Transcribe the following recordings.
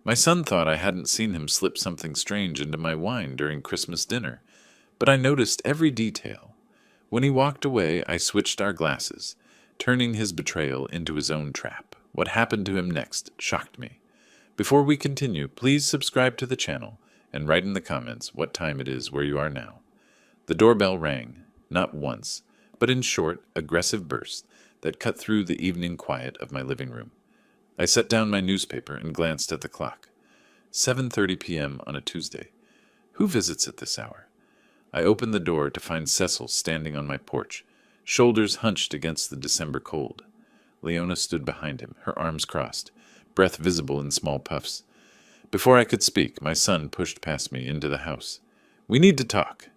My son thought I hadn't seen him slip something strange into my wine during Christmas dinner, but I noticed every detail. When he walked away, I switched our glasses, turning his betrayal into his own trap. What happened to him next shocked me. Before we continue, please subscribe to the channel and write in the comments what time it is where you are now. The doorbell rang, not once, but in short, aggressive bursts that cut through the evening quiet of my living room. I set down my newspaper and glanced at the clock. 7:30 p.m. on a Tuesday. Who visits at this hour? I opened the door to find Cecil standing on my porch, shoulders hunched against the December cold. Leona stood behind him, her arms crossed, breath visible in small puffs. Before I could speak, my son pushed past me into the house. "We need to talk."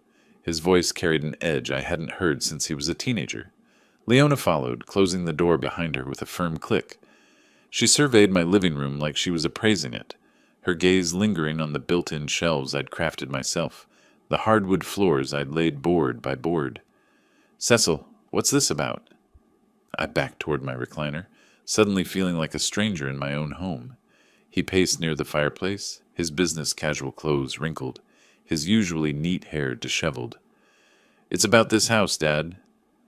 His voice carried an edge I hadn't heard since he was a teenager. Leona followed, closing the door behind her with a firm click. She surveyed my living room like she was appraising it, her gaze lingering on the built-in shelves I'd crafted myself, the hardwood floors I'd laid board by board. "Cecil, what's this about?" I backed toward my recliner, suddenly feeling like a stranger in my own home. He paced near the fireplace, his business casual clothes wrinkled, his usually neat hair disheveled. "It's about this house, Dad.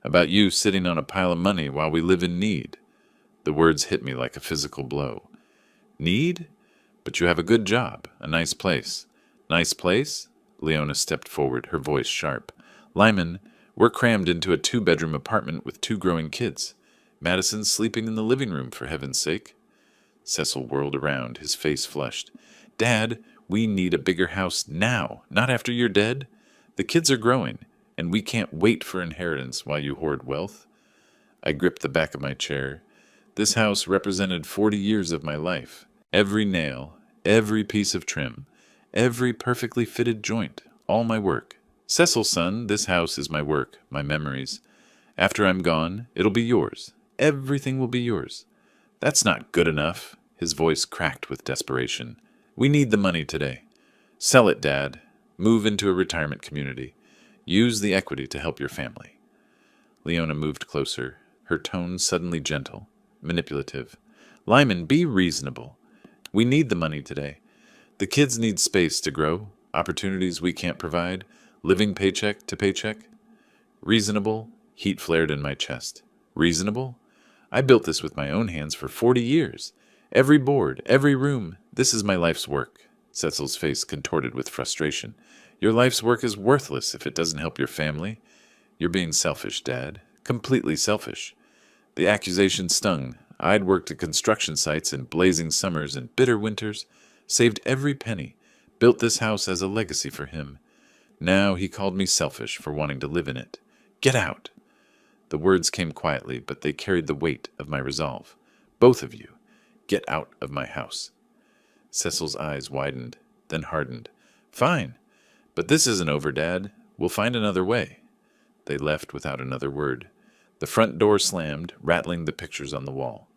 About you sitting on a pile of money while we live in need." The words hit me like a physical blow. "Need? But you have a good job, a nice place." "Nice place?" Leona stepped forward, her voice sharp. "Lyman, we're crammed into a 2-bedroom apartment with 2 growing kids. Madison's sleeping in the living room, for heaven's sake." Cecil whirled around, his face flushed. "Dad, we need a bigger house now, not after you're dead. The kids are growing, and we can't wait for inheritance while you hoard wealth." I gripped the back of my chair. This house represented 40 years of my life. Every nail, every piece of trim, every perfectly fitted joint, all my work. "Cecil, son, this house is my work, my memories. After I'm gone, it'll be yours. Everything will be yours." "That's not good enough." His voice cracked with desperation. "We need the money today. Sell it, Dad. Move into a retirement community. Use the equity to help your family." Leona moved closer, her tone suddenly gentle, manipulative. "Lyman, be reasonable. We need the money today. The kids need space to grow, opportunities we can't provide, living paycheck to paycheck." "Reasonable?" Heat flared in my chest. "Reasonable? I built this with my own hands for 40 years. Every board, every room. This is my life's work." Cecil's face contorted with frustration. "Your life's work is worthless if it doesn't help your family. You're being selfish, Dad. Completely selfish." The accusation stung. I'd worked at construction sites in blazing summers and bitter winters, saved every penny, built this house as a legacy for him. Now he called me selfish for wanting to live in it. "Get out!" The words came quietly, but they carried the weight of my resolve. "Both of you, get out of my house." Cecil's eyes widened, then hardened. "Fine, but this isn't over, Dad. We'll find another way." They left without another word. The front door slammed, rattling the pictures on the wall.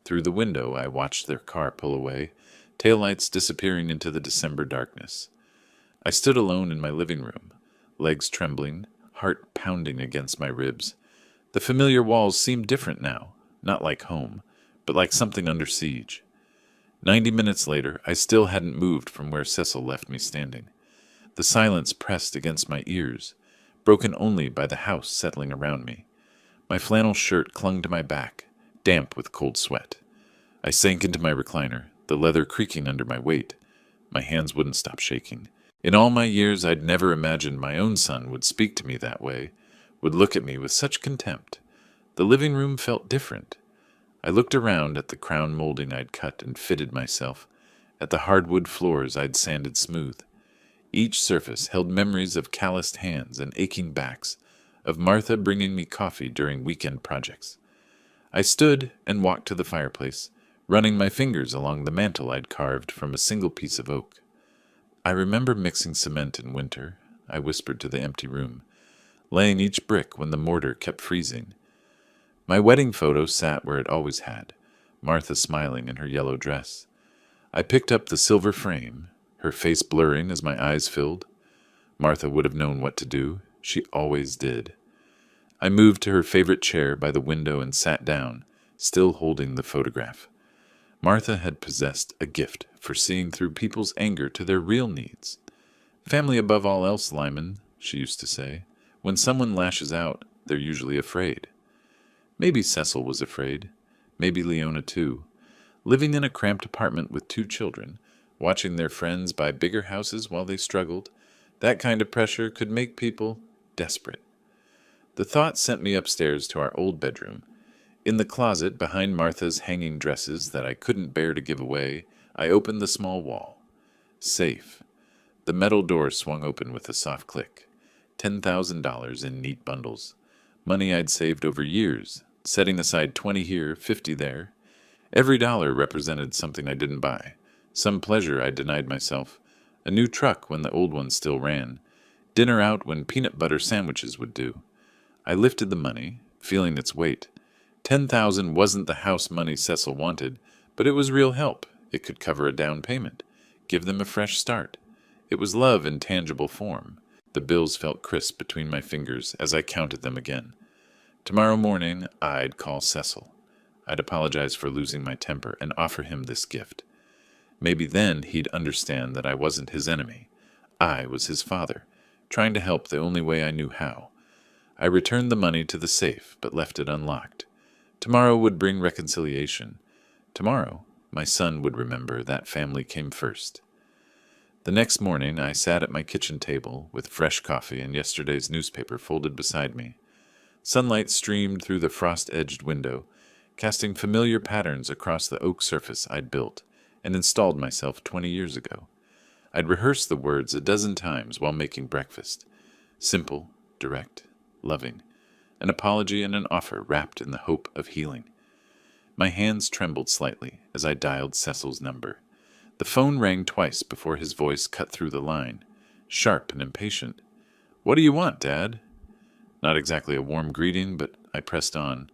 Through the window, I watched their car pull away, taillights disappearing into the December darkness. I stood alone in my living room, legs trembling, heart pounding against my ribs. The familiar walls seemed different now, not like home, but like something under siege. 90 minutes later, I still hadn't moved from where Cecil left me standing. The silence pressed against my ears, broken only by the house settling around me. My flannel shirt clung to my back, damp with cold sweat. I sank into my recliner, the leather creaking under my weight. My hands wouldn't stop shaking. In all my years, I'd never imagined my own son would speak to me that way, would look at me with such contempt. The living room felt different. I looked around at the crown molding I'd cut and fitted myself, at the hardwood floors I'd sanded smooth. Each surface held memories of calloused hands and aching backs, of Martha bringing me coffee during weekend projects. I stood and walked to the fireplace, running my fingers along the mantel I'd carved from a single piece of oak. "I remember mixing cement in winter," I whispered to the empty room, laying each brick when the mortar kept freezing. My wedding photo sat where it always had, Martha smiling in her yellow dress. I picked up the silver frame, her face blurring as my eyes filled. Martha would have known what to do. She always did. I moved to her favorite chair by the window and sat down, still holding the photograph. Martha had possessed a gift for seeing through people's anger to their real needs. Family above all else, Lyman, she used to say. When someone lashes out, they're usually afraid. Maybe Cecil was afraid. Maybe Leona too. Living in a cramped apartment with 2 children, watching their friends buy bigger houses while they struggled, that kind of pressure could make people desperate. The thought sent me upstairs to our old bedroom. In the closet behind Martha's hanging dresses that I couldn't bear to give away, I opened the small wall. Safe. The metal door swung open with a soft click. $10,000 in neat bundles. Money I'd saved over years, setting aside 20 here, 50 there. Every dollar represented something I didn't buy, some pleasure I denied myself, a new truck when the old one still ran, dinner out when peanut butter sandwiches would do. I lifted the money, feeling its weight. 10,000 wasn't the house money Cecil wanted, but it was real help. It could cover a down payment, give them a fresh start. It was love in tangible form. The bills felt crisp between my fingers as I counted them again. Tomorrow morning, I'd call Cecil. I'd apologize for losing my temper and offer him this gift. Maybe then he'd understand that I wasn't his enemy. I was his father, trying to help the only way I knew how. I returned the money to the safe, but left it unlocked. Tomorrow would bring reconciliation. Tomorrow, my son would remember that family came first. The next morning, I sat at my kitchen table with fresh coffee and yesterday's newspaper folded beside me. Sunlight streamed through the frost-edged window, casting familiar patterns across the oak surface I'd built and installed myself 20 years ago. I'd rehearsed the words a dozen times while making breakfast. Simple, direct, loving. An apology and an offer wrapped in the hope of healing. My hands trembled slightly as I dialed Cecil's number. The phone rang twice before his voice cut through the line, sharp and impatient. "What do you want, Dad?" Not exactly a warm greeting, but I pressed on.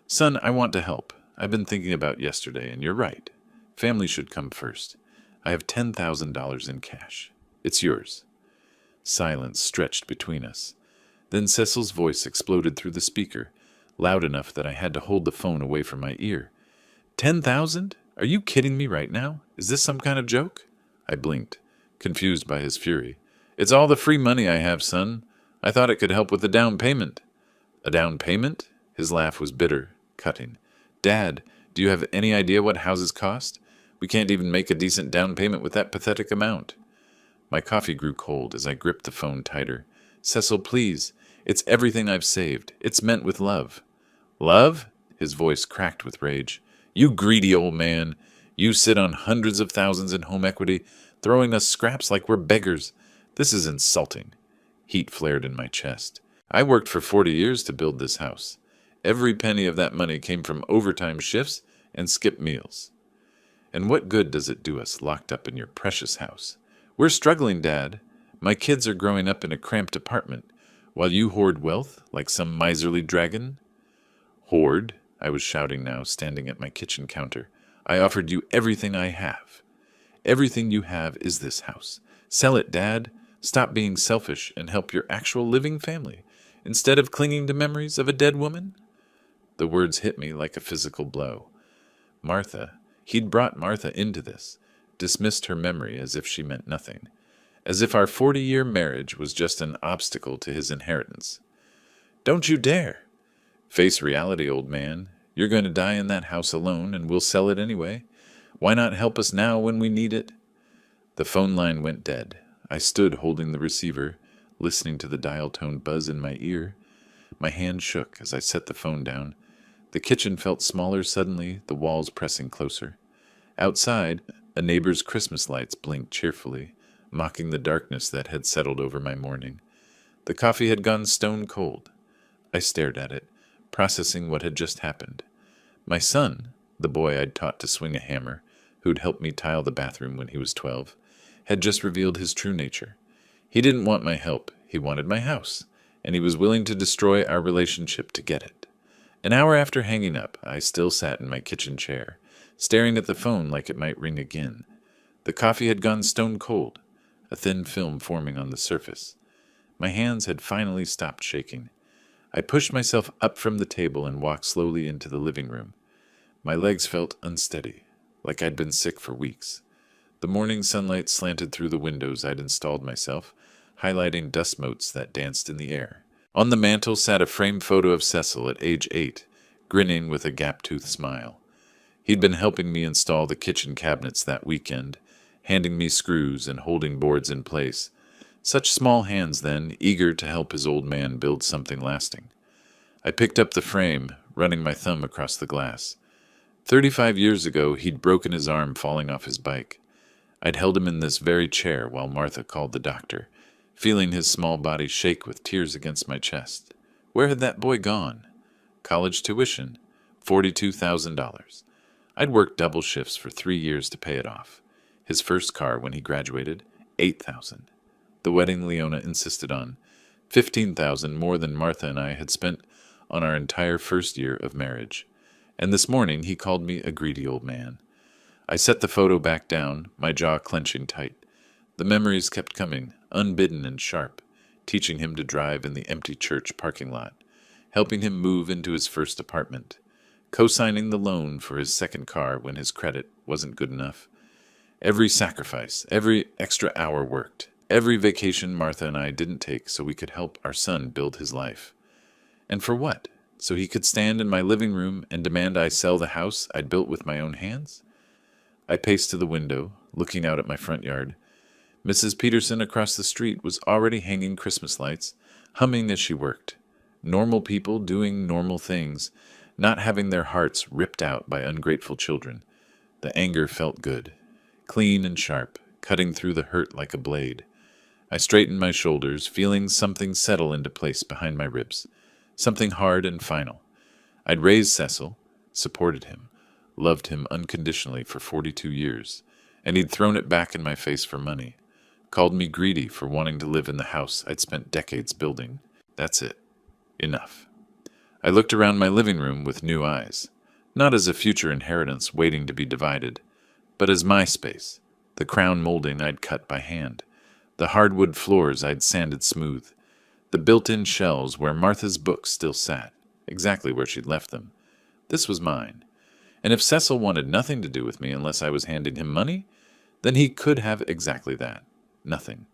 "Son, I want to help. I've been thinking about yesterday, and you're right. Family should come first. I have $10,000 in cash. It's yours." Silence stretched between us. Then Cecil's voice exploded through the speaker, loud enough that I had to hold the phone away from my ear. 10,000? Are you kidding me right now? Is this some kind of joke? I blinked, confused by his fury. "It's all the free money I have, son. I thought it could help with the down payment." "A down payment?" His laugh was bitter, cutting. "Dad, do you have any idea what houses cost? We can't even make a decent down payment with that pathetic amount." My coffee grew cold as I gripped the phone tighter. "Cecil, please. It's everything I've saved. It's meant with love." "Love?" His voice cracked with rage. "You greedy old man. You sit on hundreds of thousands in home equity, throwing us scraps like we're beggars. This is insulting." Heat flared in my chest. "I worked for 40 years to build this house. Every penny of that money came from overtime shifts and skipped meals. And what good does it do us locked up in your precious house? We're struggling, Dad. My kids are growing up in a cramped apartment, while you hoard wealth like some miserly dragon." "Hoard?" I was shouting now, standing at my kitchen counter. "I offered you everything I have. Everything you have is this house. Sell it, Dad. Stop being selfish and help your actual living family, instead of clinging to memories of a dead woman." The words hit me like a physical blow. Martha, he'd brought Martha into this, dismissed her memory as if she meant nothing, as if our 40-year marriage was just an obstacle to his inheritance. "Don't you dare. Face reality, old man. You're going to die in that house alone, and we'll sell it anyway. Why not help us now when we need it?" The phone line went dead. I stood holding the receiver, listening to the dial tone buzz in my ear. My hand shook as I set the phone down. The kitchen felt smaller suddenly, the walls pressing closer. Outside, a neighbor's Christmas lights blinked cheerfully, mocking the darkness that had settled over my morning. The coffee had gone stone cold. I stared at it, processing what had just happened. My son, the boy I'd taught to swing a hammer, who'd helped me tile the bathroom when he was 12, had just revealed his true nature. He didn't want my help, he wanted my house, and he was willing to destroy our relationship to get it. An hour after hanging up, I still sat in my kitchen chair, staring at the phone like it might ring again. The coffee had gone stone cold, a thin film forming on the surface. My hands had finally stopped shaking. I pushed myself up from the table and walked slowly into the living room. My legs felt unsteady, like I'd been sick for weeks. The morning sunlight slanted through the windows I'd installed myself, highlighting dust motes that danced in the air. On the mantel sat a framed photo of Cecil at age 8, grinning with a gap-toothed smile. He'd been helping me install the kitchen cabinets that weekend, handing me screws and holding boards in place. Such small hands then, eager to help his old man build something lasting. I picked up the frame, running my thumb across the glass. 35 years ago, he'd broken his arm falling off his bike. I'd held him in this very chair while Martha called the doctor, feeling his small body shake with tears against my chest. Where had that boy gone? College tuition, $42,000. I'd worked double shifts for 3 years to pay it off. His first car when he graduated, $8,000. The wedding Leona insisted on, $15,000 more than Martha and I had spent on our entire first year of marriage. And this morning he called me a greedy old man. I set the photo back down, my jaw clenching tight. The memories kept coming, unbidden and sharp, teaching him to drive in the empty church parking lot, helping him move into his first apartment, co-signing the loan for his second car when his credit wasn't good enough. Every sacrifice, every extra hour worked, every vacation Martha and I didn't take so we could help our son build his life. And for what? So he could stand in my living room and demand I sell the house I'd built with my own hands? I paced to the window, looking out at my front yard. Mrs. Peterson across the street was already hanging Christmas lights, humming as she worked. Normal people doing normal things, not having their hearts ripped out by ungrateful children. The anger felt good, clean and sharp, cutting through the hurt like a blade. I straightened my shoulders, feeling something settle into place behind my ribs, something hard and final. I'd raised Cecil, supported him, loved him unconditionally for 42 years, and he'd thrown it back in my face for money, called me greedy for wanting to live in the house I'd spent decades building. That's it. Enough. I looked around my living room with new eyes, not as a future inheritance waiting to be divided, but as my space, the crown molding I'd cut by hand, the hardwood floors I'd sanded smooth, the built-in shelves where Martha's books still sat, exactly where she'd left them. This was mine. And if Cecil wanted nothing to do with me unless I was handing him money, then he could have exactly that. Nothing.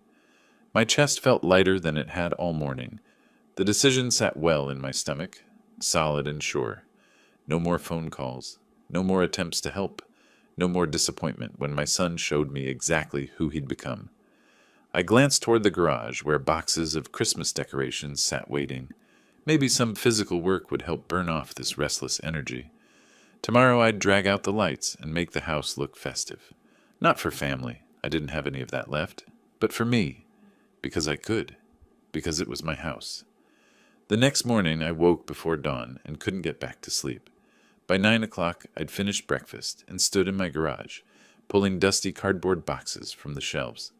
My chest felt lighter than it had all morning. The decision sat well in my stomach, solid and sure. No more phone calls, no more attempts to help, no more disappointment when my son showed me exactly who he'd become. I glanced toward the garage where boxes of Christmas decorations sat waiting. Maybe some physical work would help burn off this restless energy. Tomorrow I'd drag out the lights and make the house look festive. Not for family, I didn't have any of that left, but for me, because I could, because it was my house. The next morning I woke before dawn and couldn't get back to sleep. By 9 o'clock I'd finished breakfast and stood in my garage, pulling dusty cardboard boxes from the shelves.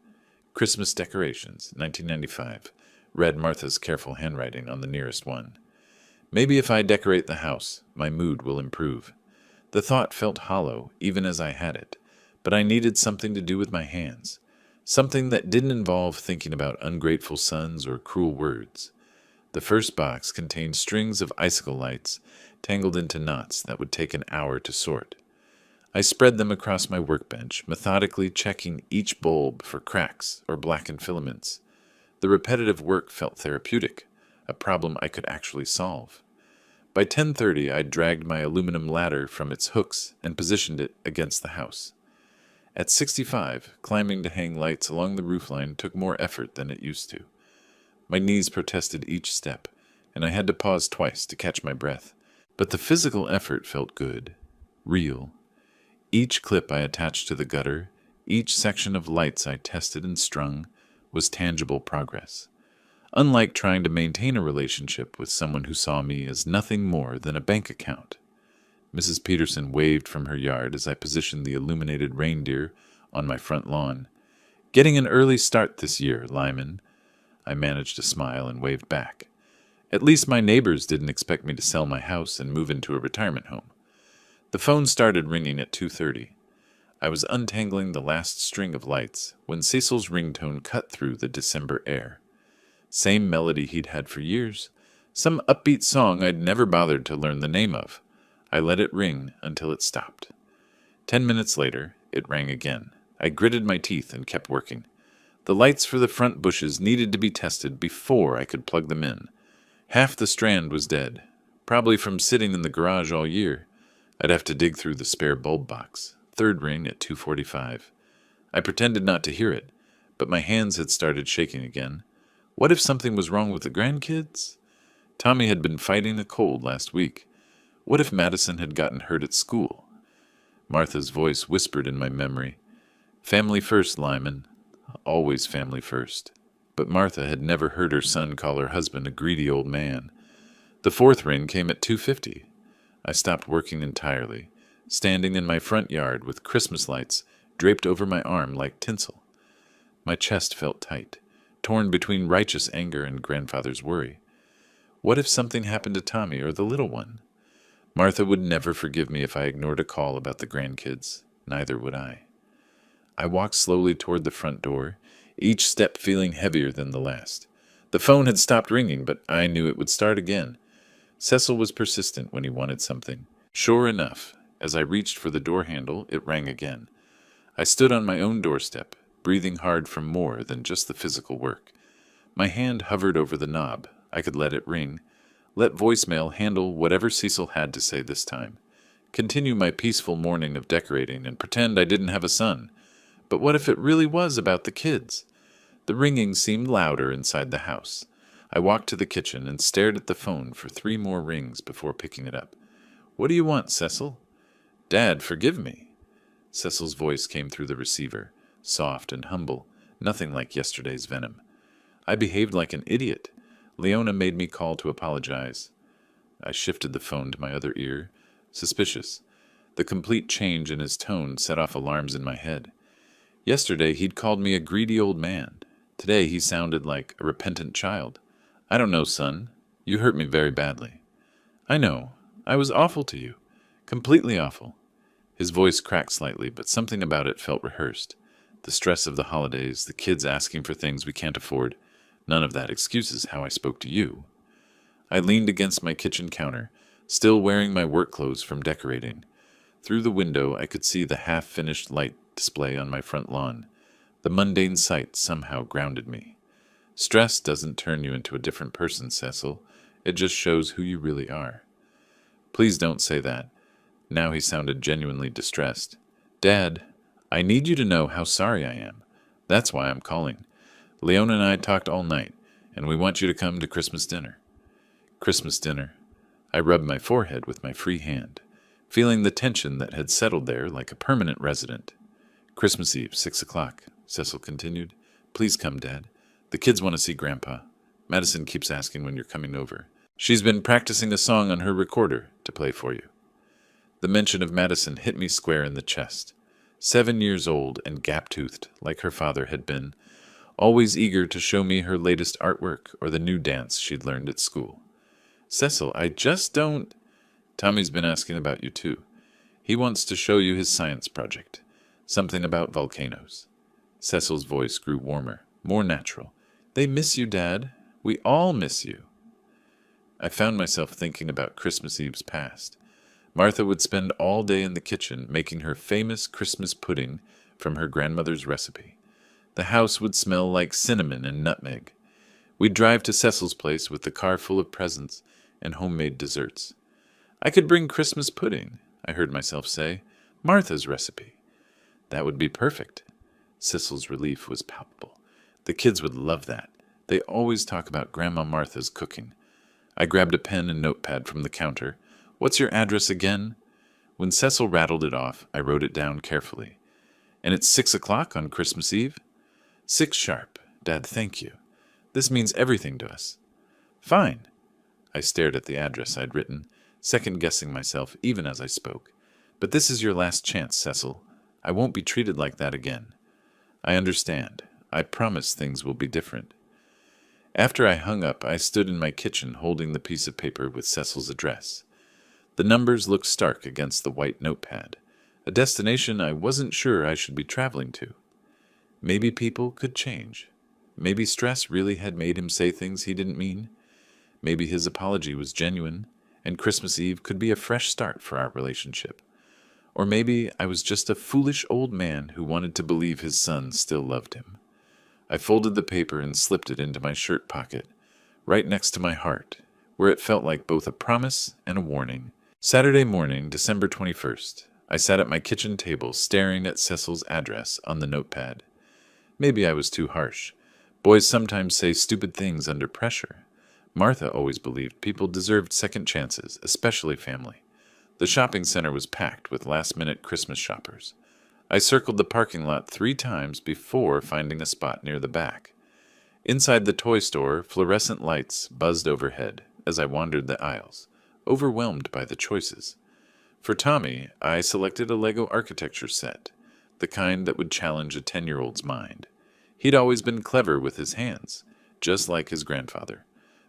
Christmas decorations, 1995, read Martha's careful handwriting on the nearest one. Maybe if I decorate the house, my mood will improve. The thought felt hollow, even as I had it, but I needed something to do with my hands, something that didn't involve thinking about ungrateful sons or cruel words. The first box contained strings of icicle lights tangled into knots that would take an hour to sort. I spread them across my workbench, methodically checking each bulb for cracks or blackened filaments. The repetitive work felt therapeutic, a problem I could actually solve. By 10:30, I dragged my aluminum ladder from its hooks and positioned it against the house. At 65, climbing to hang lights along the roofline took more effort than it used to. My knees protested each step, and I had to pause twice to catch my breath. But the physical effort felt good, real. Each clip I attached to the gutter, each section of lights I tested and strung, was tangible progress. Unlike trying to maintain a relationship with someone who saw me as nothing more than a bank account. Mrs. Peterson waved from her yard as I positioned the illuminated reindeer on my front lawn. "Getting an early start this year, Lyman." I managed to smile and waved back. At least my neighbors didn't expect me to sell my house and move into a retirement home. The phone started ringing at 2:30. I was untangling the last string of lights when Cecil's ringtone cut through the December air. Same melody he'd had for years, some upbeat song I'd never bothered to learn the name of. I let it ring until it stopped. 10 minutes later, it rang again. I gritted my teeth and kept working. The lights for the front bushes needed to be tested before I could plug them in. Half the strand was dead, probably from sitting in the garage all year. I'd have to dig through the spare bulb box. Third ring at 2:45. I pretended not to hear it, but my hands had started shaking again. What if something was wrong with the grandkids? Tommy had been fighting a cold last week. What if Madison had gotten hurt at school? Martha's voice whispered in my memory. Family first, Lyman. Always family first. But Martha had never heard her son call her husband a greedy old man. The fourth ring came at 2:50. I stopped working entirely, standing in my front yard with Christmas lights draped over my arm like tinsel. My chest felt tight, torn between righteous anger and grandfather's worry. What if something happened to Tommy or the little one? Martha would never forgive me if I ignored a call about the grandkids. Neither would I. I walked slowly toward the front door, each step feeling heavier than the last. The phone had stopped ringing, but I knew it would start again. Cecil was persistent when he wanted something. Sure enough, as I reached for the door handle, it rang again. I stood on my own doorstep, breathing hard from more than just the physical work. My hand hovered over the knob. I could let it ring, let voicemail handle whatever Cecil had to say this time, continue my peaceful morning of decorating and pretend I didn't have a son. But what if it really was about the kids? The ringing seemed louder inside the house. I walked to the kitchen and stared at the phone for 3 more rings before picking it up. What do you want, Cecil? Dad, forgive me. Cecil's voice came through the receiver, soft and humble, nothing like yesterday's venom. I behaved like an idiot. Leona made me call to apologize. I shifted the phone to my other ear, suspicious. The complete change in his tone set off alarms in my head. Yesterday he'd called me a greedy old man. Today he sounded like a repentant child. I don't know, son. You hurt me very badly. I know. I was awful to you. Completely awful. His voice cracked slightly, but something about it felt rehearsed. The stress of the holidays, the kids asking for things we can't afford. None of that excuses how I spoke to you. I leaned against my kitchen counter, still wearing my work clothes from decorating. Through the window I could see the half-finished light display on my front lawn. The mundane sight somehow grounded me. Stress doesn't turn you into a different person, Cecil. It just shows who you really are. Please don't say that. Now he sounded genuinely distressed. Dad, I need you to know how sorry I am. That's why I'm calling. Leona and I talked all night, and we want you to come to Christmas dinner. Christmas dinner. I rubbed my forehead with my free hand, feeling the tension that had settled there like a permanent resident. Christmas Eve, 6 o'clock, Cecil continued. Please come, Dad. The kids want to see Grandpa. Madison keeps asking when you're coming over. She's been practicing a song on her recorder to play for you. The mention of Madison hit me square in the chest. 7 years old and gap-toothed, like her father had been, always eager to show me her latest artwork or the new dance she'd learned at school. Cecil, I just don't... Tommy's been asking about you, too. He wants to show you his science project. Something about volcanoes. Cecil's voice grew warmer, more natural. They miss you, Dad. We all miss you. I found myself thinking about Christmas Eve's past. Martha would spend all day in the kitchen making her famous Christmas pudding from her grandmother's recipe. The house would smell like cinnamon and nutmeg. We'd drive to Cecil's place with the car full of presents and homemade desserts. I could bring Christmas pudding, I heard myself say. Martha's recipe. That would be perfect. Cecil's relief was palpable. The kids would love that. They always talk about Grandma Martha's cooking. I grabbed a pen and notepad from the counter. What's your address again? When Cecil rattled it off, I wrote it down carefully. And it's 6 o'clock on Christmas Eve? 6 sharp. Dad, thank you. This means everything to us. Fine. I stared at the address I'd written, second-guessing myself even as I spoke. But this is your last chance, Cecil. I won't be treated like that again. I understand. I promise things will be different. After I hung up, I stood in my kitchen holding the piece of paper with Cecil's address. The numbers looked stark against the white notepad, a destination I wasn't sure I should be traveling to. Maybe people could change. Maybe stress really had made him say things he didn't mean. Maybe his apology was genuine, and Christmas Eve could be a fresh start for our relationship. Or maybe I was just a foolish old man who wanted to believe his son still loved him. I folded the paper and slipped it into my shirt pocket, right next to my heart, where it felt like both a promise and a warning. Saturday morning, December 21st, I sat at my kitchen table staring at Cecil's address on the notepad. Maybe I was too harsh. Boys sometimes say stupid things under pressure. Martha always believed people deserved second chances, especially family. The shopping center was packed with last-minute Christmas shoppers. I circled the parking lot 3 times before finding a spot near the back. Inside the toy store, fluorescent lights buzzed overhead as I wandered the aisles, overwhelmed by the choices. For Tommy, I selected a Lego architecture set, the kind that would challenge a 10-year-old's mind. He'd always been clever with his hands, just like his grandfather.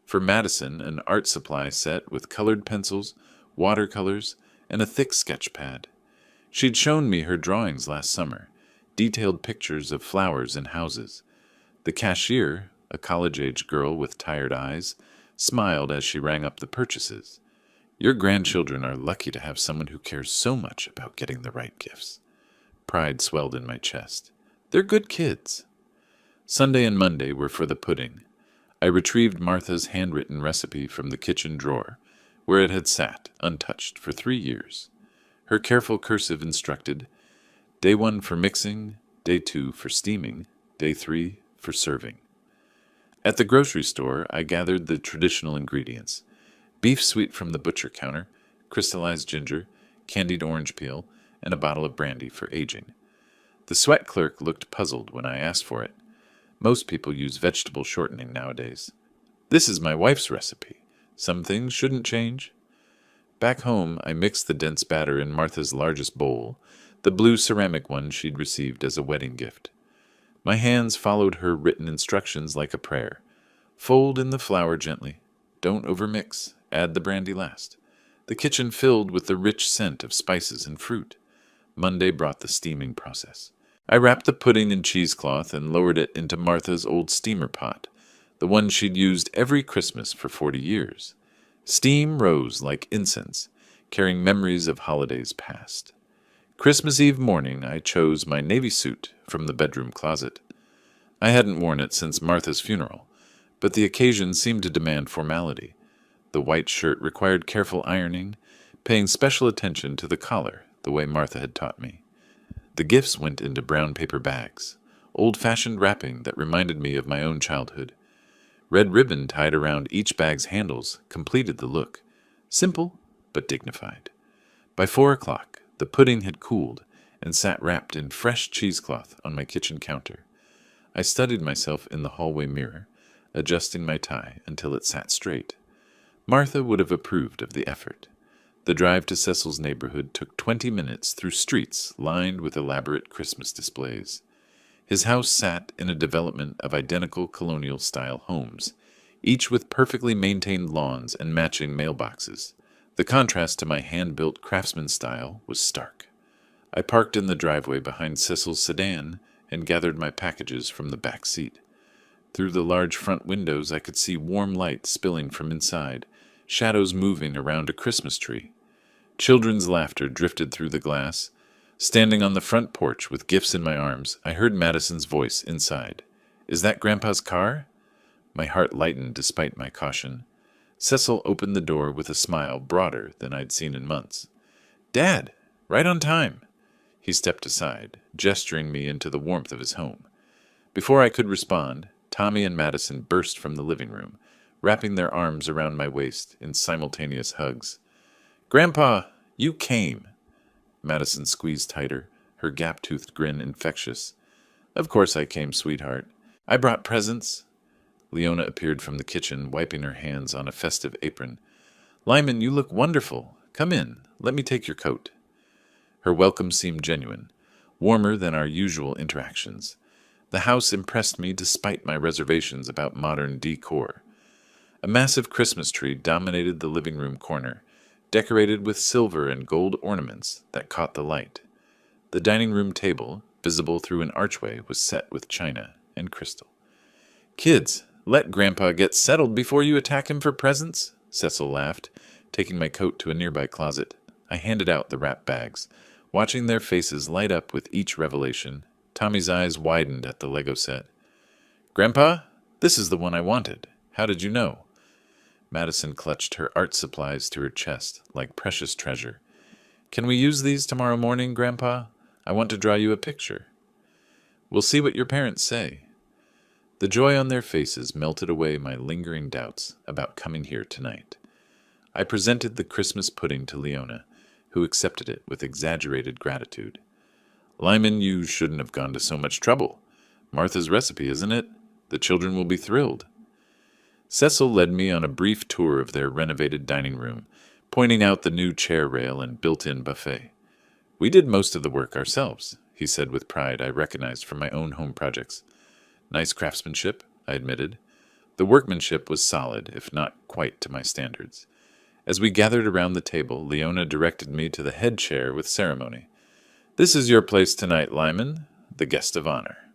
For Madison, an art supply set with colored pencils, watercolors, and a thick sketch pad. She'd shown me her drawings last summer, detailed pictures of flowers and houses. The cashier, a college-age girl with tired eyes, smiled as she rang up the purchases. Your grandchildren are lucky to have someone who cares so much about getting the right gifts. Pride swelled in my chest. They're good kids. Sunday and Monday were for the pudding. I retrieved Martha's handwritten recipe from the kitchen drawer, where it had sat, untouched, for 3 years. Her careful cursive instructed, Day 1 for mixing, Day 2 for steaming, Day 3 for serving. At the grocery store, I gathered the traditional ingredients: beef sweet from the butcher counter, crystallized ginger, candied orange peel, and a bottle of brandy for aging. The sweat clerk looked puzzled when I asked for it. Most people use vegetable shortening nowadays. This is my wife's recipe. Some things shouldn't change. Back home, I mixed the dense batter in Martha's largest bowl, the blue ceramic one she'd received as a wedding gift. My hands followed her written instructions like a prayer. Fold in the flour gently. Don't overmix. Add the brandy last. The kitchen filled with the rich scent of spices and fruit. Monday brought the steaming process. I wrapped the pudding in cheesecloth and lowered it into Martha's old steamer pot, the one she'd used every Christmas for 40 years. Steam rose like incense, carrying memories of holidays past. Christmas Eve morning, I chose my navy suit from the bedroom closet. I hadn't worn it since Martha's funeral, but the occasion seemed to demand formality. The white shirt required careful ironing, paying special attention to the collar, the way Martha had taught me. The gifts went into brown paper bags, old-fashioned wrapping that reminded me of my own childhood. Red ribbon tied around each bag's handles completed the look, simple but dignified. By 4 o'clock, the pudding had cooled and sat wrapped in fresh cheesecloth on my kitchen counter. I studied myself in the hallway mirror, adjusting my tie until it sat straight. Martha would have approved of the effort. The drive to Cecil's neighborhood took 20 minutes through streets lined with elaborate Christmas displays. His house sat in a development of identical colonial-style homes, each with perfectly maintained lawns and matching mailboxes. The contrast to my hand-built craftsman style was stark. I parked in the driveway behind Cecil's sedan and gathered my packages from the back seat. Through the large front windows I could see warm light spilling from inside, shadows moving around a Christmas tree. Children's laughter drifted through the glass. Standing on the front porch with gifts in my arms, I heard Madison's voice inside. "Is that Grandpa's car?" My heart lightened despite my caution. Cecil opened the door with a smile broader than I'd seen in months. "Dad, right on time." He stepped aside, gesturing me into the warmth of his home. Before I could respond, Tommy and Madison burst from the living room, wrapping their arms around my waist in simultaneous hugs. "Grandpa, you came." Madison squeezed tighter, her gap-toothed grin infectious. "Of course I came, sweetheart. I brought presents." Leona appeared from the kitchen, wiping her hands on a festive apron. "Lyman, you look wonderful. Come in. Let me take your coat." Her welcome seemed genuine, warmer than our usual interactions. The house impressed me despite my reservations about modern decor. A massive Christmas tree dominated the living room corner, decorated with silver and gold ornaments that caught the light. The dining room table, visible through an archway, was set with china and crystal. "Kids, let Grandpa get settled before you attack him for presents," Cecil laughed, taking my coat to a nearby closet. I handed out the wrapped bags. Watching their faces light up with each revelation, Tommy's eyes widened at the Lego set. "Grandpa, this is the one I wanted. How did you know?" Madison clutched her art supplies to her chest like precious treasure. "Can we use these tomorrow morning, Grandpa? I want to draw you a picture." "We'll see what your parents say." The joy on their faces melted away my lingering doubts about coming here tonight. I presented the Christmas pudding to Leona, who accepted it with exaggerated gratitude. "Lyman, you shouldn't have gone to so much trouble. Martha's recipe, isn't it? The children will be thrilled." Cecil led me on a brief tour of their renovated dining room, pointing out the new chair rail and built-in buffet. "We did most of the work ourselves," he said with pride I recognized from my own home projects. "Nice craftsmanship," I admitted. The workmanship was solid, if not quite to my standards. As we gathered around the table, Leona directed me to the head chair with ceremony. "This is your place tonight, Lyman, the guest of honor."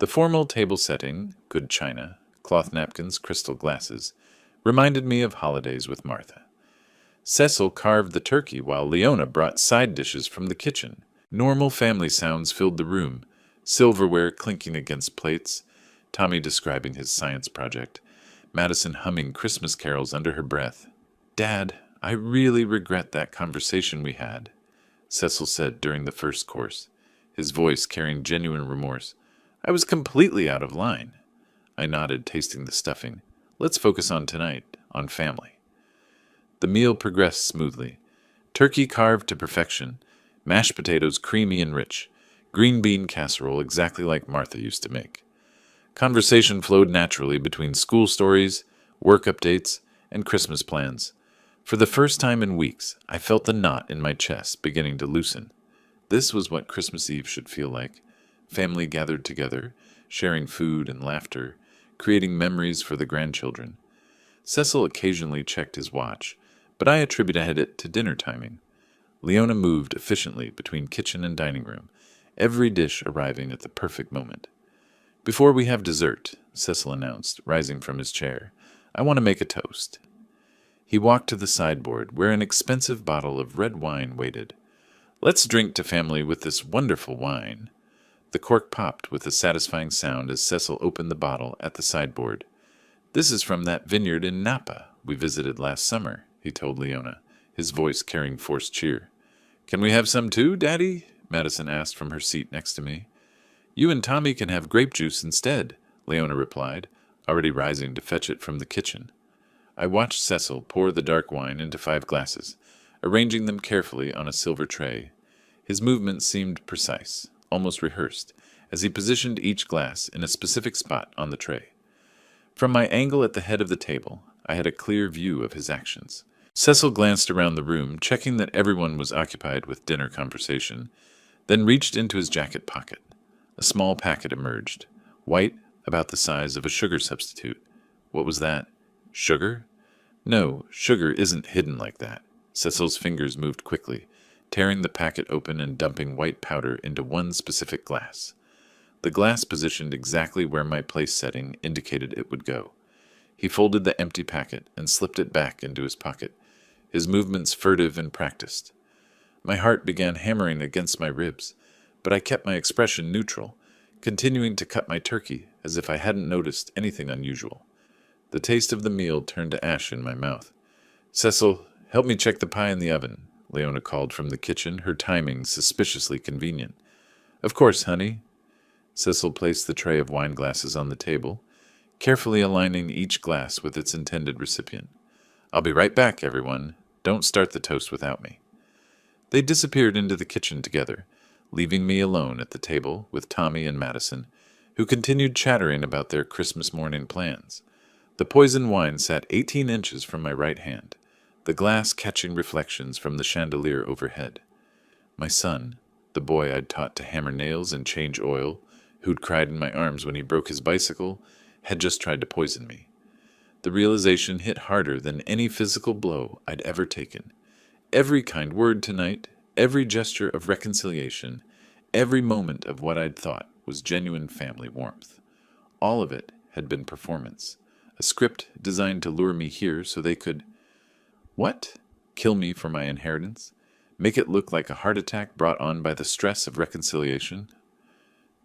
The formal table setting, good china, cloth napkins, crystal glasses, reminded me of holidays with Martha. Cecil carved the turkey while Leona brought side dishes from the kitchen. Normal family sounds filled the room, silverware clinking against plates, Tommy describing his science project, Madison humming Christmas carols under her breath. "Dad, I really regret that conversation we had," Cecil said during the first course, his voice carrying genuine remorse. "I was completely out of line." I nodded, tasting the stuffing. "Let's focus on tonight, on family." The meal progressed smoothly. Turkey carved to perfection, mashed potatoes creamy and rich, green bean casserole exactly like Martha used to make. Conversation flowed naturally between school stories, work updates, and Christmas plans. For the first time in weeks, I felt the knot in my chest beginning to loosen. This was what Christmas Eve should feel like. Family gathered together, sharing food and laughter, creating memories for the grandchildren. Cecil occasionally checked his watch, but I attributed it to dinner timing. Leona moved efficiently between kitchen and dining room, every dish arriving at the perfect moment. "Before we have dessert," Cecil announced, rising from his chair, "I want to make a toast." He walked to the sideboard, where an expensive bottle of red wine waited. "Let's drink to family with this wonderful wine." The cork popped with a satisfying sound as Cecil opened the bottle at the sideboard. "This is from that vineyard in Napa we visited last summer," he told Leona, his voice carrying forced cheer. "Can we have some too, Daddy?" Madison asked from her seat next to me. "You and Tommy can have grape juice instead," Leona replied, already rising to fetch it from the kitchen. I watched Cecil pour the dark wine into 5 glasses, arranging them carefully on a silver tray. His movements seemed precise, almost rehearsed, as he positioned each glass in a specific spot on the tray. From my angle at the head of the table, I had a clear view of his actions. Cecil glanced around the room, checking that everyone was occupied with dinner conversation, then reached into his jacket pocket. A small packet emerged, white, about the size of a sugar substitute. What was that? Sugar? No, sugar isn't hidden like that. Cecil's fingers moved quickly, tearing the packet open and dumping white powder into one specific glass. The glass positioned exactly where my place setting indicated it would go. He folded the empty packet and slipped it back into his pocket, his movements furtive and practiced. My heart began hammering against my ribs, but I kept my expression neutral, continuing to cut my turkey as if I hadn't noticed anything unusual. The taste of the meal turned to ash in my mouth. "Cecil, help me check the pie in the oven," Leona called from the kitchen, her timing suspiciously convenient. "Of course, honey." Cecil placed the tray of wine glasses on the table, carefully aligning each glass with its intended recipient. "I'll be right back, everyone. Don't start the toast without me." They disappeared into the kitchen together, leaving me alone at the table with Tommy and Madison, who continued chattering about their Christmas morning plans. The poison wine sat 18 inches from my right hand, the glass catching reflections from the chandelier overhead. My son, the boy I'd taught to hammer nails and change oil, who'd cried in my arms when he broke his bicycle, had just tried to poison me. The realization hit harder than any physical blow I'd ever taken. Every kind word tonight, every gesture of reconciliation, every moment of what I'd thought was genuine family warmth. All of it had been performance, a script designed to lure me here so they could... What? Kill me for my inheritance? Make it look like a heart attack brought on by the stress of reconciliation?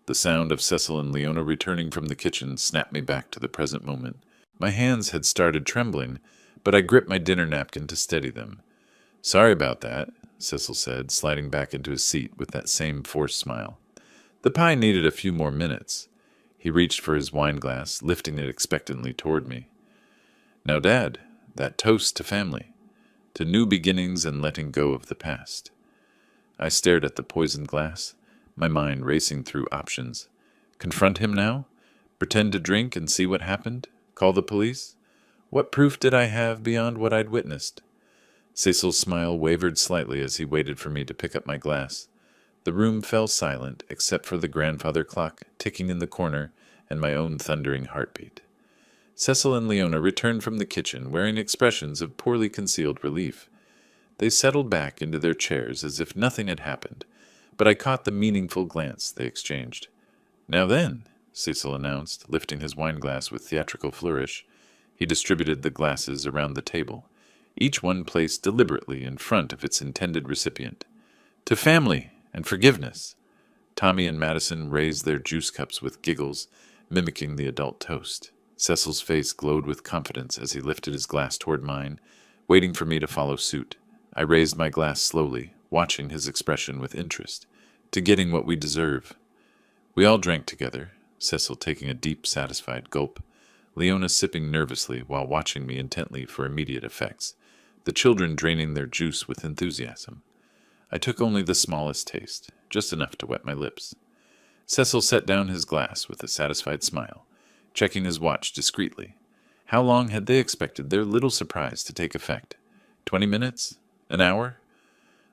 The sound of Cecil and Leona returning from the kitchen snapped me back to the present moment. My hands had started trembling, but I gripped my dinner napkin to steady them. "Sorry about that," Cecil said, sliding back into his seat with that same forced smile. "The pie needed a few more minutes." He reached for his wine glass, lifting it expectantly toward me. "Now, Dad, that toast to family, to new beginnings and letting go of the past." I stared at the poisoned glass, my mind racing through options. Confront him now? Pretend to drink and see what happened? Call the police? What proof did I have beyond what I'd witnessed? Cecil's smile wavered slightly as he waited for me to pick up my glass. The room fell silent, except for the grandfather clock ticking in the corner and my own thundering heartbeat. Cecil and Leona returned from the kitchen wearing expressions of poorly concealed relief. They settled back into their chairs as if nothing had happened, but I caught the meaningful glance they exchanged. "Now then," Cecil announced, lifting his wineglass with theatrical flourish. He distributed the glasses around the table, each one placed deliberately in front of its intended recipient. "To family and forgiveness." Tommy and Madison raised their juice cups with giggles, mimicking the adult toast. Cecil's face glowed with confidence as he lifted his glass toward mine, waiting for me to follow suit. I raised my glass slowly, watching his expression with interest. "To getting what we deserve." We all drank together, Cecil taking a deep, satisfied gulp, Leona sipping nervously while watching me intently for immediate effects, the children draining their juice with enthusiasm. I took only the smallest taste, just enough to wet my lips. Cecil set down his glass with a satisfied smile, checking his watch discreetly. How long had they expected their little surprise to take effect? 20 minutes? An hour?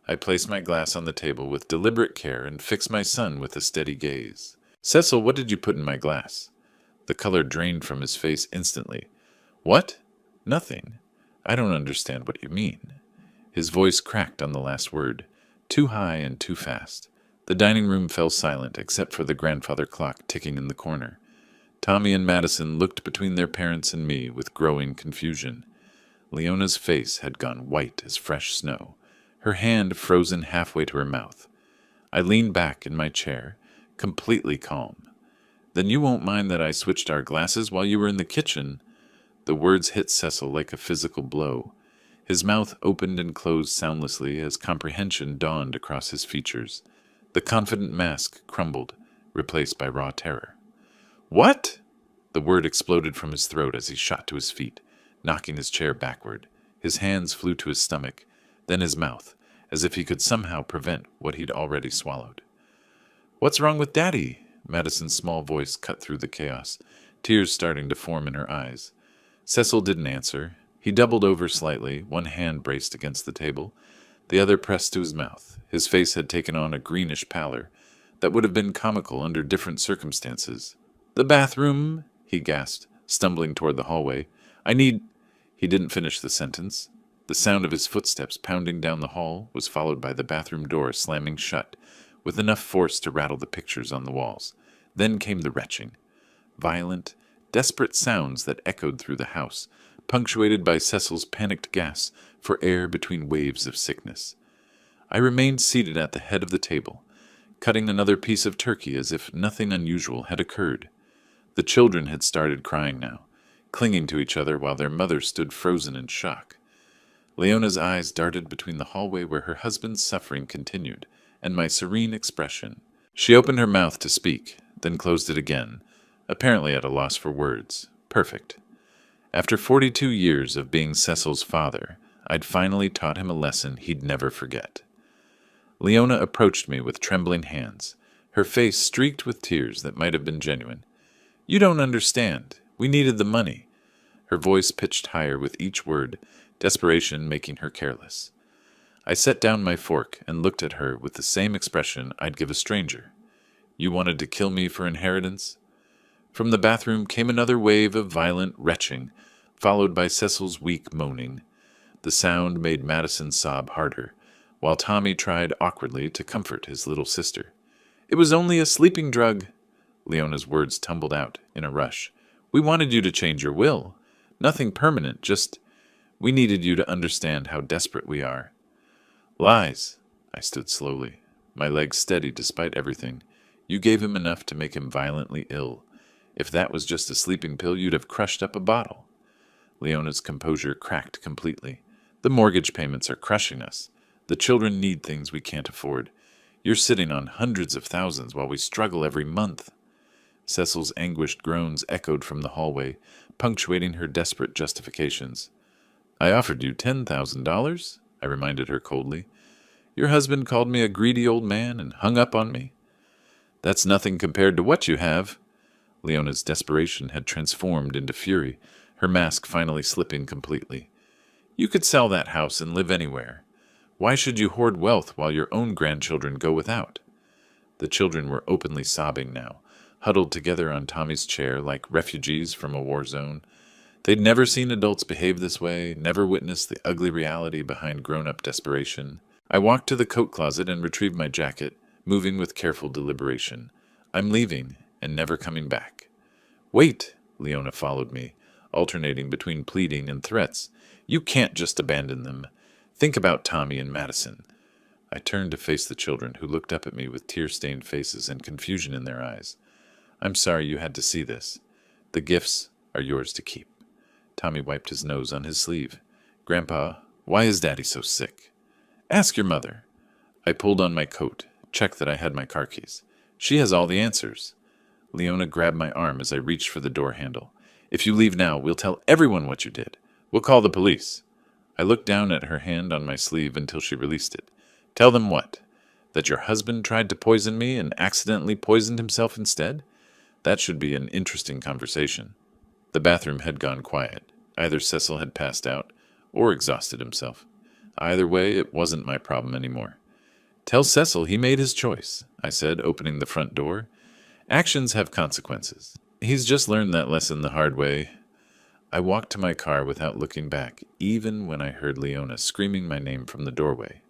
I placed my glass on the table with deliberate care and fixed my son with a steady gaze. "Cecil, what did you put in my glass?" The color drained from his face instantly. "What? Nothing. I don't understand what you mean." His voice cracked on the last word, too high and too fast. The dining room fell silent except for the grandfather clock ticking in the corner. Tommy and Madison looked between their parents and me with growing confusion. Leona's face had gone white as fresh snow, her hand frozen halfway to her mouth. I leaned back in my chair, completely calm. "Then you won't mind that I switched our glasses while you were in the kitchen?" The words hit Cecil like a physical blow. His mouth opened and closed soundlessly as comprehension dawned across his features. The confident mask crumbled, replaced by raw terror. "What?" The word exploded from his throat as he shot to his feet, knocking his chair backward. His hands flew to his stomach, then his mouth, as if he could somehow prevent what he'd already swallowed. "What's wrong with Daddy?" Madison's small voice cut through the chaos, tears starting to form in her eyes. Cecil didn't answer. He doubled over slightly, one hand braced against the table, the other pressed to his mouth. His face had taken on a greenish pallor that would have been comical under different circumstances. "The bathroom," he gasped, stumbling toward the hallway. "I need—" He didn't finish the sentence. The sound of his footsteps pounding down the hall was followed by the bathroom door slamming shut, with enough force to rattle the pictures on the walls. Then came the retching. Violent, desperate sounds that echoed through the house, punctuated by Cecil's panicked gasps for air between waves of sickness. I remained seated at the head of the table, cutting another piece of turkey as if nothing unusual had occurred. The children had started crying now, clinging to each other while their mother stood frozen in shock. Leona's eyes darted between the hallway where her husband's suffering continued, and my serene expression. She opened her mouth to speak, then closed it again, apparently at a loss for words. Perfect. After 42 years of being Cecil's father, I'd finally taught him a lesson he'd never forget. Leona approached me with trembling hands, her face streaked with tears that might have been genuine. "You don't understand. We needed the money." Her voice pitched higher with each word, desperation making her careless. I set down my fork and looked at her with the same expression I'd give a stranger. "You wanted to kill me for inheritance?" From the bathroom came another wave of violent retching, followed by Cecil's weak moaning. The sound made Madison sob harder, while Tommy tried awkwardly to comfort his little sister. "It was only a sleeping drug." Leona's words tumbled out in a rush. "We wanted you to change your will. Nothing permanent, just... We needed you to understand how desperate we are." "Lies. I stood slowly, my legs steady despite everything. You gave him enough to make him violently ill. If that was just a sleeping pill, you'd have crushed up a bottle. Leona's composure cracked completely. The mortgage payments are crushing us. The children need things we can't afford. You're sitting on hundreds of thousands while we struggle every month. Cecil's anguished groans echoed from the hallway, punctuating her desperate justifications. I offered you $10,000, I reminded her coldly. Your husband called me a greedy old man and hung up on me. That's nothing compared to what you have. Leona's desperation had transformed into fury, her mask finally slipping completely. You could sell that house and live anywhere. Why should you hoard wealth while your own grandchildren go without? The children were openly sobbing now, huddled together on Tommy's chair like refugees from a war zone. They'd never seen adults behave this way, never witnessed the ugly reality behind grown-up desperation. I walked to the coat closet and retrieved my jacket, moving with careful deliberation. I'm leaving, and never coming back. Wait, Leona followed me, alternating between pleading and threats. You can't just abandon them. Think about Tommy and Madison. I turned to face the children, who looked up at me with tear-stained faces and confusion in their eyes. I'm sorry you had to see this. The gifts are yours to keep. Tommy wiped his nose on his sleeve. Grandpa, why is Daddy so sick? Ask your mother. I pulled on my coat, checked that I had my car keys. She has all the answers. Leona grabbed my arm as I reached for the door handle. If you leave now, we'll tell everyone what you did. We'll call the police. I looked down at her hand on my sleeve until she released it. Tell them what? That your husband tried to poison me and accidentally poisoned himself instead? That should be an interesting conversation. The bathroom had gone quiet. Either Cecil had passed out or exhausted himself. Either way, it wasn't my problem anymore. Tell Cecil he made his choice, I said, opening the front door. Actions have consequences. He's just learned that lesson the hard way. I walked to my car without looking back, even when I heard Leona screaming my name from the doorway.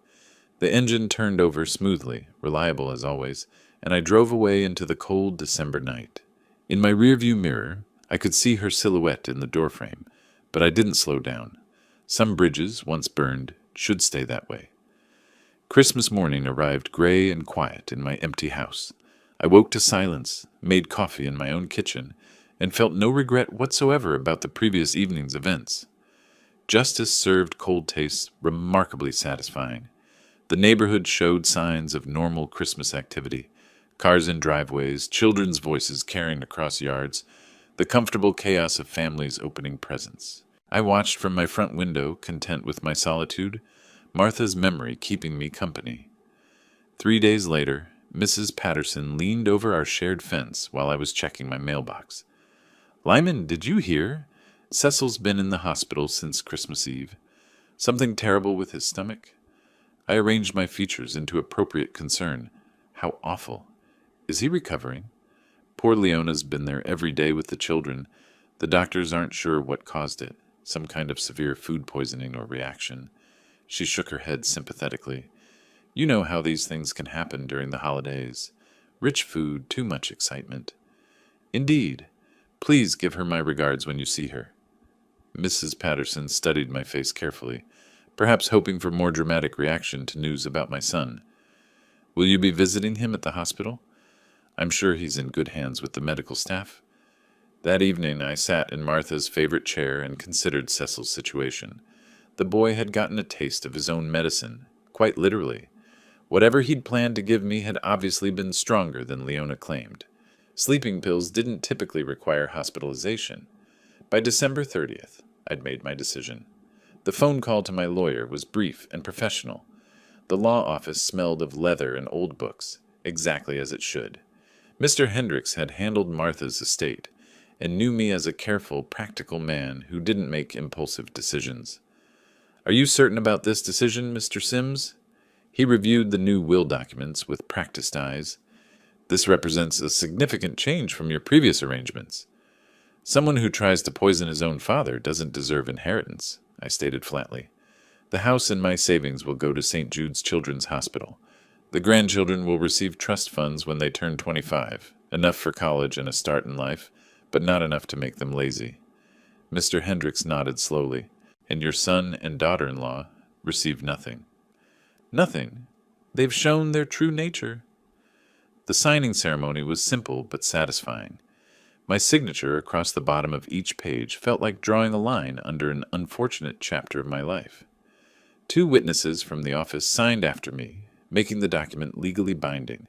The engine turned over smoothly, reliable as always, and I drove away into the cold December night. In my rearview mirror, I could see her silhouette in the doorframe, but I didn't slow down. Some bridges, once burned, should stay that way. Christmas morning arrived gray and quiet in my empty house. I woke to silence, made coffee in my own kitchen, and felt no regret whatsoever about the previous evening's events. Justice served cold tastes remarkably satisfying. The neighborhood showed signs of normal Christmas activity. Cars in driveways, children's voices carrying across yards, the comfortable chaos of families opening presents. I watched from my front window, content with my solitude, Martha's memory keeping me company. 3 days later, Mrs. Patterson leaned over our shared fence while I was checking my mailbox. Lyman, did you hear? Cecil's been in the hospital since Christmas Eve. Something terrible with his stomach? I arranged my features into appropriate concern. How awful. Is he recovering? Poor Leona's been there every day with the children. The doctors aren't sure what caused it. Some kind of severe food poisoning or reaction. She shook her head sympathetically. You know how these things can happen during the holidays. Rich food, too much excitement. Indeed. Please give her my regards when you see her. Mrs. Patterson studied my face carefully, perhaps hoping for more dramatic reaction to news about my son. Will you be visiting him at the hospital? I'm sure he's in good hands with the medical staff. That evening I sat in Martha's favorite chair and considered Cecil's situation. The boy had gotten a taste of his own medicine, quite literally. Whatever he'd planned to give me had obviously been stronger than Leona claimed. Sleeping pills didn't typically require hospitalization. By December 30th, I'd made my decision. The phone call to my lawyer was brief and professional. The law office smelled of leather and old books, exactly as it should. Mr. Hendricks had handled Martha's estate, and knew me as a careful, practical man who didn't make impulsive decisions. Are you certain about this decision, Mr. Sims? He reviewed the new will documents with practiced eyes. This represents a significant change from your previous arrangements. Someone who tries to poison his own father doesn't deserve inheritance, I stated flatly. The house and my savings will go to St. Jude's Children's Hospital. The grandchildren will receive trust funds when they turn 25, enough for college and a start in life, but not enough to make them lazy. Mr. Hendricks nodded slowly. And your son and daughter-in-law receive nothing. Nothing? They've shown their true nature. The signing ceremony was simple but satisfying. My signature across the bottom of each page felt like drawing a line under an unfortunate chapter of my life. 2 witnesses from the office signed after me, making the document legally binding.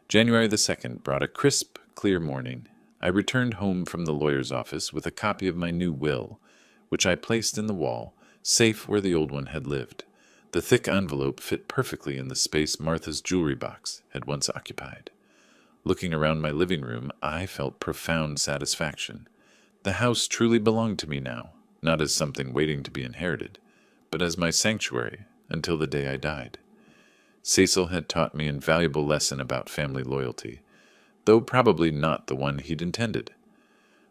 January the 2nd brought a crisp, clear morning. I returned home from the lawyer's office with a copy of my new will, which I placed in the wall, safe where the old one had lived. The thick envelope fit perfectly in the space Martha's jewelry box had once occupied. Looking around my living room, I felt profound satisfaction. The house truly belonged to me now, not as something waiting to be inherited, but as my sanctuary until the day I died. Cecil had taught me an invaluable lesson about family loyalty, though probably not the one he'd intended.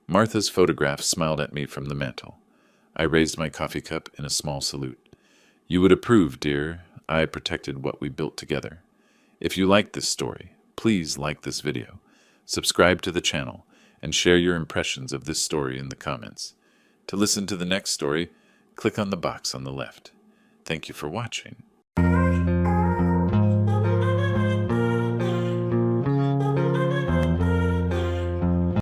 Martha's photograph smiled at me from the mantel. I raised my coffee cup in a small salute. You would approve, dear. I protected what we built together. If you like this story, please like this video, subscribe to the channel, and share your impressions of this story in the comments. To listen to the next story, click on the box on the left. Thank you for watching.